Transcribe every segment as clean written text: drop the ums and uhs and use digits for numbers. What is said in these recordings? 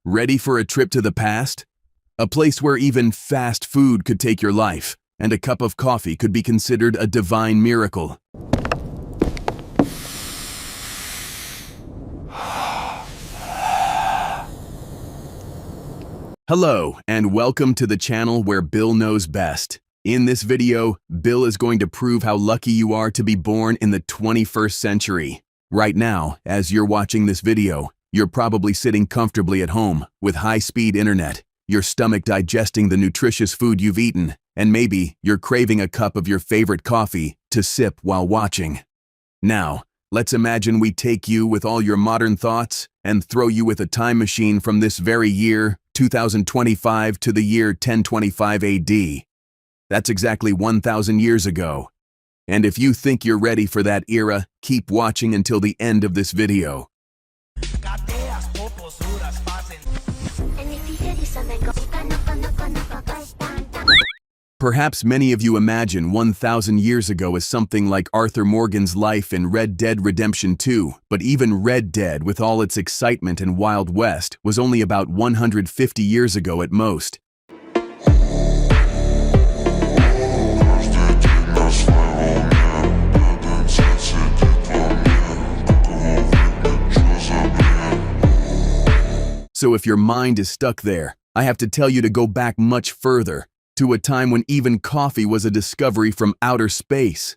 Ready for a trip to the past? A place where even fast food could take your life, and a cup of coffee could be considered a divine miracle. Hello, and welcome to the channel where Bill knows best. In this video, Bill is going to prove how lucky you are to be born in the 21st century. Right now, as you're watching this video, you're probably sitting comfortably at home with high-speed internet, your stomach digesting the nutritious food you've eaten, and maybe you're craving a cup of your favorite coffee to sip while watching. Now, let's imagine we take you with all your modern thoughts and throw you with a time machine from this very year, 2025, to the year 1025 AD. That's exactly 1,000 years ago. And if you think you're ready for that era, keep watching until the end of this video. Perhaps many of you imagine 1,000 years ago as something like Arthur Morgan's life in Red Dead Redemption 2, but even Red Dead, with all its excitement and Wild West, was only about 150 years ago at most. So if your mind is stuck there, I have to tell you to go back much further, to a time when even coffee was a discovery from outer space.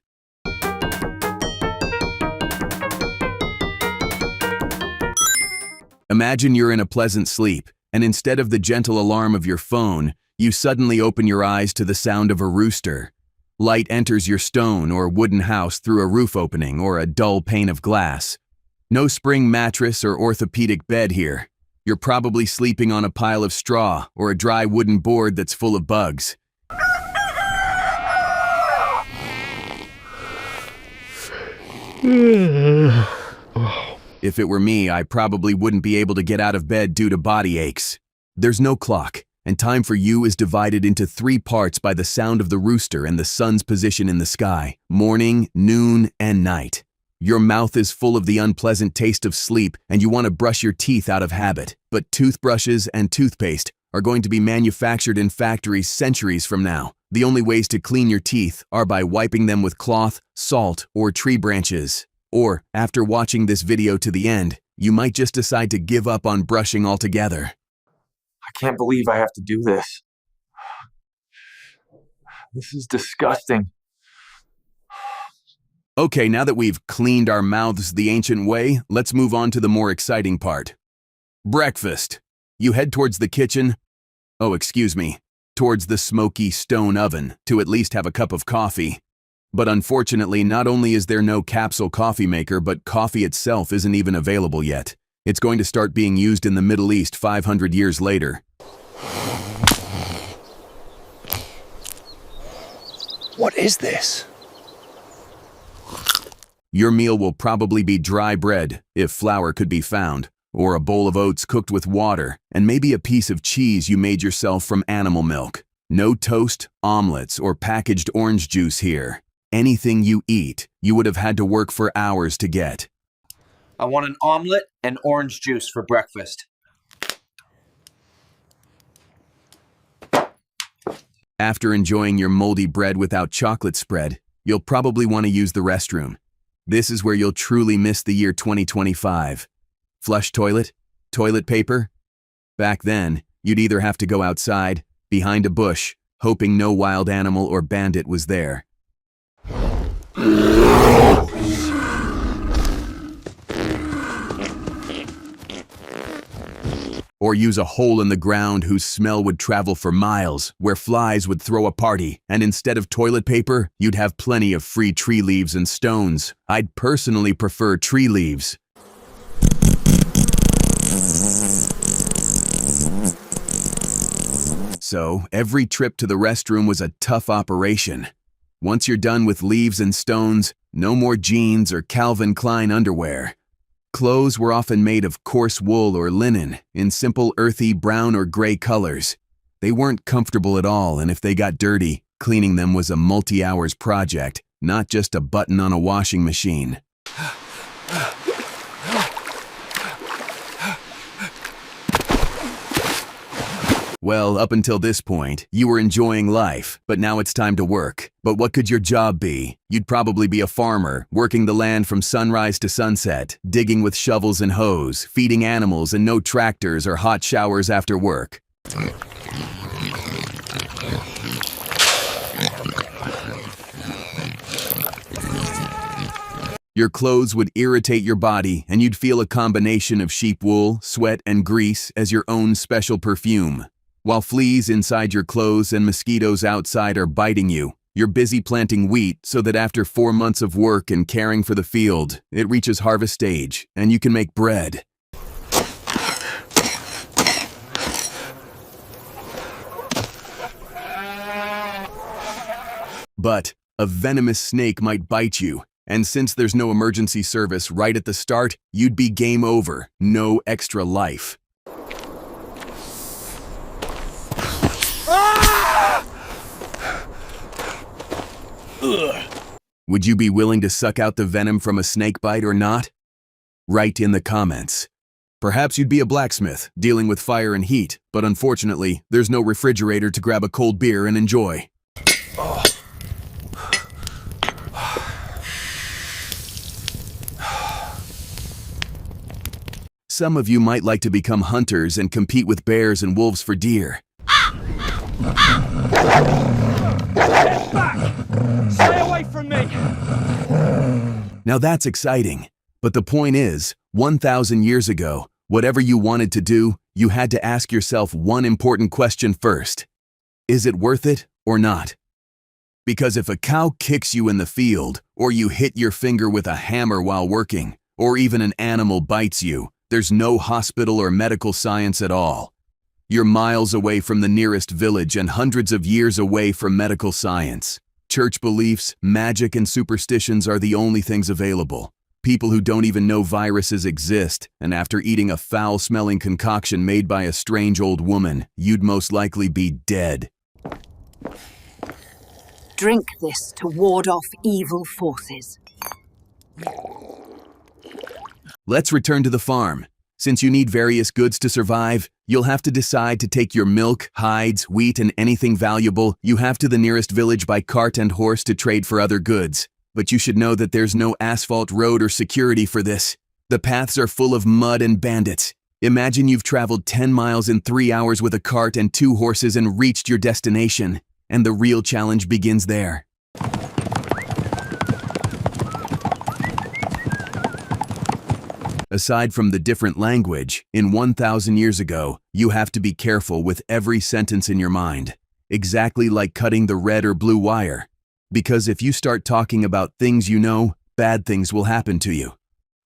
Imagine you're in a pleasant sleep, and instead of the gentle alarm of your phone, you suddenly open your eyes to the sound of a rooster. Light enters your stone or wooden house through a roof opening or a dull pane of glass. No spring mattress or orthopedic bed here. You're probably sleeping on a pile of straw or a dry wooden board that's full of bugs. If it were me, I probably wouldn't be able to get out of bed due to body aches. There's no clock, and time for you is divided into 3 parts by the sound of the rooster and the sun's position in the sky: morning, noon, and night. Your mouth is full of the unpleasant taste of sleep, and you want to brush your teeth out of habit. But toothbrushes and toothpaste are going to be manufactured in factories centuries from now. The only ways to clean your teeth are by wiping them with cloth, salt, or tree branches. Or, after watching this video to the end, you might just decide to give up on brushing altogether. I can't believe I have to do this. This is disgusting. Okay, now that we've cleaned our mouths the ancient way, let's move on to the more exciting part. Breakfast. You head towards the kitchen, towards the smoky stone oven to at least have a cup of coffee. But unfortunately, not only is there no capsule coffee maker, but coffee itself isn't even available yet. It's going to start being used in the Middle East 500 years later. What is this? Your meal will probably be dry bread, if flour could be found, or a bowl of oats cooked with water, and maybe a piece of cheese you made yourself from animal milk. No toast, omelets, or packaged orange juice here. Anything you eat, you would have had to work for hours to get. I want an omelet and orange juice for breakfast. After enjoying your moldy bread without chocolate spread, you'll probably want to use the restroom. This is where you'll truly miss the year 2025. Flush toilet? Toilet paper? Back then, you'd either have to go outside, behind a bush, hoping no wild animal or bandit was there. Or use a hole in the ground whose smell would travel for miles, where flies would throw a party, and instead of toilet paper, you'd have plenty of free tree leaves and stones. I'd personally prefer tree leaves. So, every trip to the restroom was a tough operation. Once you're done with leaves and stones, no more jeans or Calvin Klein underwear. Clothes were often made of coarse wool or linen, in simple earthy brown or gray colors. They weren't comfortable at all, and if they got dirty, cleaning them was a multi-hours project, not just a button on a washing machine. Well, up until this point, you were enjoying life, but now it's time to work. But what could your job be? You'd probably be a farmer, working the land from sunrise to sunset, digging with shovels and hoes, feeding animals and no tractors or hot showers after work. Your clothes would irritate your body, and you'd feel a combination of sheep wool, sweat, and grease as your own special perfume. While fleas inside your clothes and mosquitoes outside are biting you, you're busy planting wheat so that after 4 months of work and caring for the field, it reaches harvest stage, and you can make bread. But a venomous snake might bite you. And since there's no emergency service right at the start, you'd be game over, no extra life. Would you be willing to suck out the venom from a snake bite or not? Write in the comments. Perhaps you'd be a blacksmith, dealing with fire and heat, but unfortunately, there's no refrigerator to grab a cold beer and enjoy. Some of you might like to become hunters and compete with bears and wolves for deer. Get back! Stay away from me! Now that's exciting. But the point is, 1,000 years ago, whatever you wanted to do, you had to ask yourself one important question first. Is it worth it or not? Because if a cow kicks you in the field, or you hit your finger with a hammer while working, or even an animal bites you, there's no hospital or medical science at all. You're miles away from the nearest village and hundreds of years away from medical science. Church beliefs, magic, and superstitions are the only things available. People who don't even know viruses exist, and after eating a foul-smelling concoction made by a strange old woman, you'd most likely be dead. Drink this to ward off evil forces. Let's return to the farm. Since you need various goods to survive, you'll have to decide to take your milk, hides, wheat, and anything valuable you have to the nearest village by cart and horse to trade for other goods. But you should know that there's no asphalt road or security for this. The paths are full of mud and bandits. Imagine you've traveled 10 miles in 3 hours with a cart and 2 horses and reached your destination. And the real challenge begins there. Aside from the different language, in 1,000 years ago, you have to be careful with every sentence in your mind, exactly like cutting the red or blue wire. Because if you start talking about things you know, bad things will happen to you.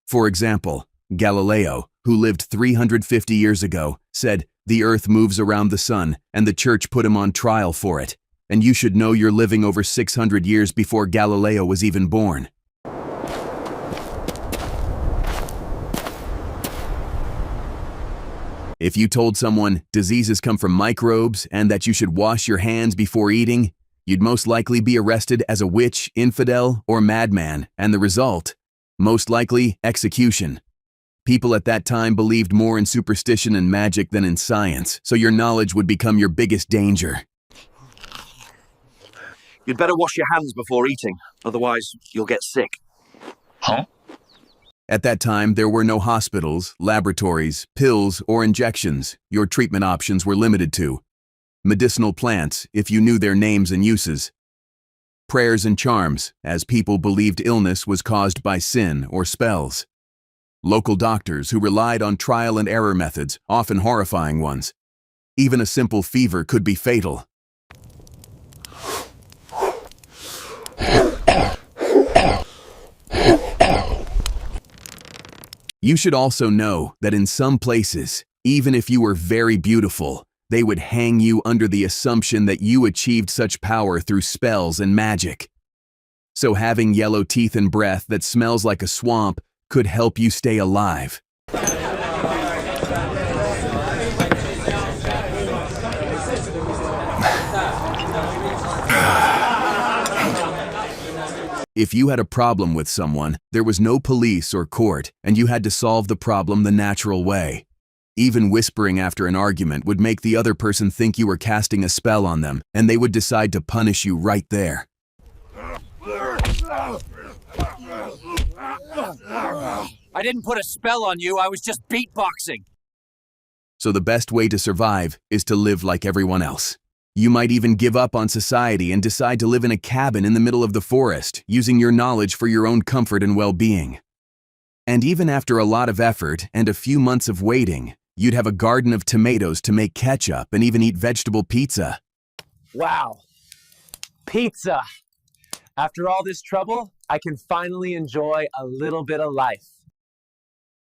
For example, Galileo, who lived 350 years ago, said, "The earth moves around the sun," and the church put him on trial for it. And you should know you're living over 600 years before Galileo was even born. If you told someone diseases come from microbes and that you should wash your hands before eating, you'd most likely be arrested as a witch, infidel, or madman, and the result? Most likely, execution. People at that time believed more in superstition and magic than in science, so your knowledge would become your biggest danger. You'd better wash your hands before eating, otherwise you'll get sick. Huh? At that time, there were no hospitals, laboratories, pills, or injections. Your treatment options were limited to medicinal plants, if you knew their names and uses, prayers and charms, as people believed illness was caused by sin or spells, local doctors who relied on trial and error methods, often horrifying ones. Even a simple fever could be fatal. You should also know that in some places, even if you were very beautiful, they would hang you under the assumption that you achieved such power through spells and magic. So having yellow teeth and breath that smells like a swamp could help you stay alive. If you had a problem with someone, there was no police or court, and you had to solve the problem the natural way. Even whispering after an argument would make the other person think you were casting a spell on them, and they would decide to punish you right there. I didn't put a spell on you, I was just beatboxing. So the best way to survive is to live like everyone else. You might even give up on society and decide to live in a cabin in the middle of the forest, using your knowledge for your own comfort and well-being. And even after a lot of effort and a few months of waiting, you'd have a garden of tomatoes to make ketchup and even eat vegetable pizza. Wow. Pizza. After all this trouble, I can finally enjoy a little bit of life.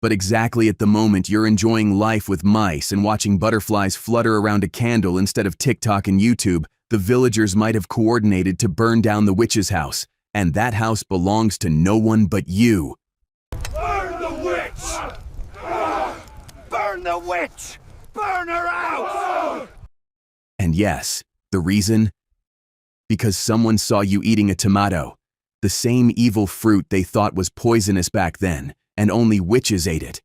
But exactly at the moment you're enjoying life with mice and watching butterflies flutter around a candle instead of TikTok and YouTube, the villagers might have coordinated to burn down the witch's house, and that house belongs to no one but you. Burn the witch! Burn the witch! Burn her out! And yes, the reason? Because someone saw you eating a tomato, the same evil fruit they thought was poisonous back then, and only witches ate it.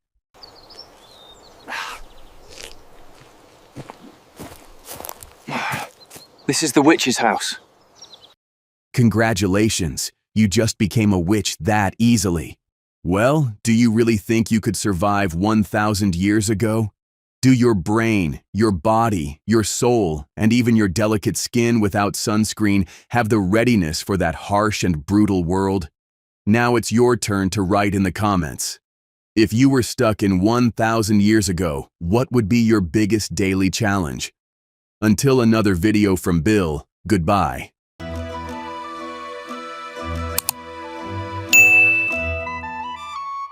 This is the witch's house. Congratulations, you just became a witch that easily. Well, do you really think you could survive 1,000 years ago? Do your brain, your body, your soul, and even your delicate skin without sunscreen have the readiness for that harsh and brutal world? Now it's your turn to write in the comments. If you were stuck in 1,000 years ago, what would be your biggest daily challenge? Until another video from Bill, goodbye.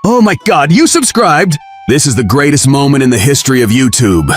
Oh my God, you subscribed? This is the greatest moment in the history of YouTube.